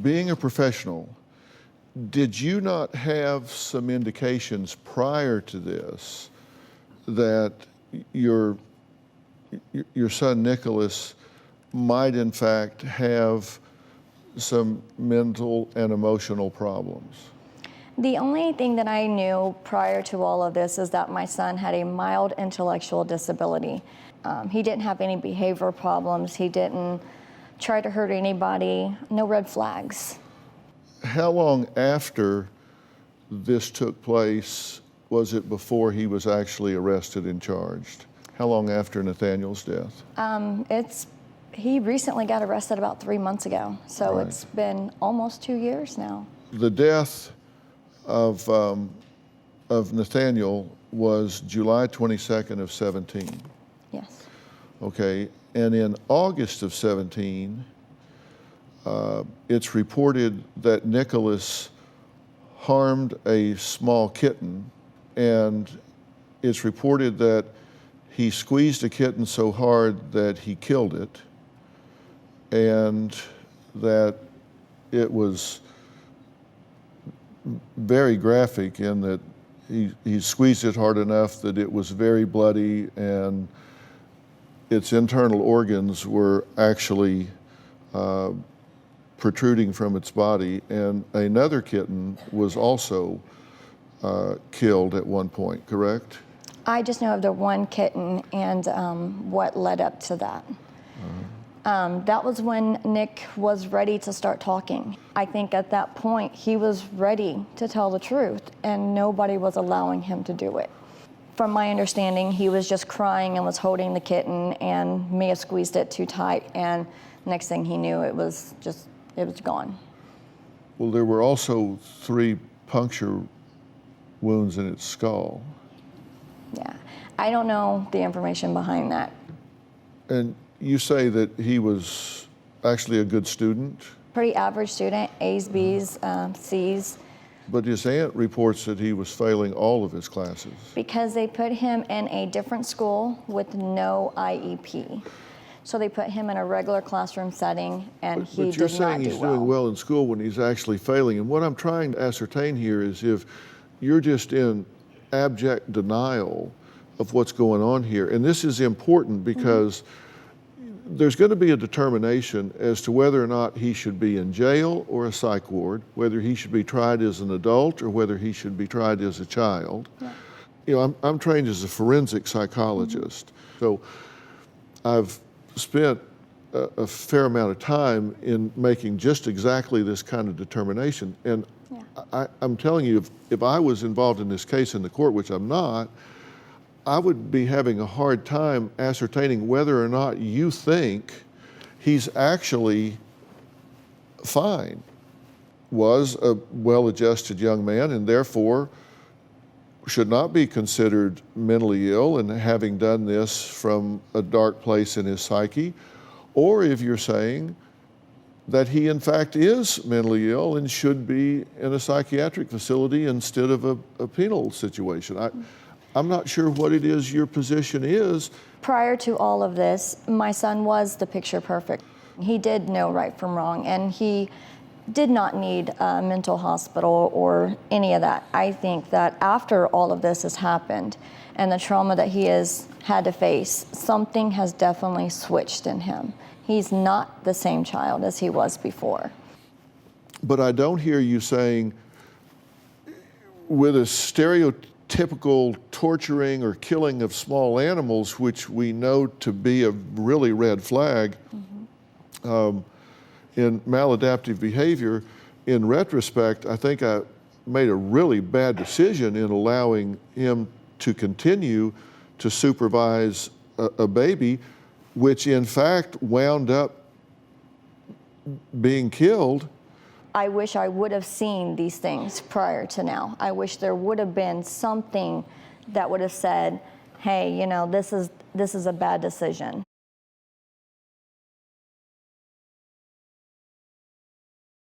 being a professional, did you not have some indications prior to this that your son Nicholas might in fact have some mental and emotional problems? The only thing that I knew prior to all of this is that my son had a mild intellectual disability. He didn't have any behavioral problems. He didn't try to hurt anybody. No red flags. How long after this took place was it before he was actually arrested and charged? How long after Nathaniel's death? He recently got arrested about 3 months ago, so Right. It's been almost 2 years now. The death of Nathaniel was July 22nd of 17. Yes. Okay, and in August of 17, it's reported that Nicholas harmed a small kitten, and it's reported that he squeezed a kitten so hard that he killed it, and that it was very graphic in that he squeezed it hard enough that it was very bloody and its internal organs were actually protruding from its body, and another kitten was also killed at one point, correct? I just know of the one kitten and what led up to that. That was when Nick was ready to start talking. I think at that point he was ready to tell the truth, and nobody was allowing him to do it. From my understanding, he was just crying and was holding the kitten, and Mia squeezed it too tight, and next thing he knew, it was gone. Well, there were also 3 puncture wounds in its skull. Yeah, I don't know the information behind that. And you say that he was actually a good student? Pretty average student, A's, B's, C's. But his aunt reports that he was failing all of his classes. Because they put him in a different school with no IEP. So they put him in a regular classroom setting, and he did not do well. But you're saying he's doing well in school when he's actually failing. And what I'm trying to ascertain here is if you're just in abject denial of what's going on here. And this is important because there's going to be a determination as to whether or not he should be in jail or a psych ward, whether he should be tried as an adult or whether he should be tried as a child. Yeah. You know, I'm trained as a forensic psychologist, so I've spent a fair amount of time in making just exactly this kind of determination. And I'm telling you, if I was involved in this case in the court, which I'm not, I would be having a hard time ascertaining whether or not you think he's actually fine, was a well-adjusted young man, and therefore should not be considered mentally ill and having done this from a dark place in his psyche, or if you're saying that he in fact is mentally ill and should be in a psychiatric facility instead of a penal situation. I'm not sure what it is your position is. Prior to all of this, my son was the picture perfect. He did know right from wrong, and he did not need a mental hospital or any of that. I think that after all of this has happened and the trauma that he has had to face, something has definitely switched in him. He's not the same child as he was before. But I don't hear you saying, with a stereotypical torturing or killing of small animals, which we know to be a really red flag, in maladaptive behavior, in retrospect, I think I made a really bad decision in allowing him to continue to supervise a baby, which in fact wound up being killed. I wish I would have seen these things prior to now. I wish there would have been something that would have said, hey, you know, this is a bad decision.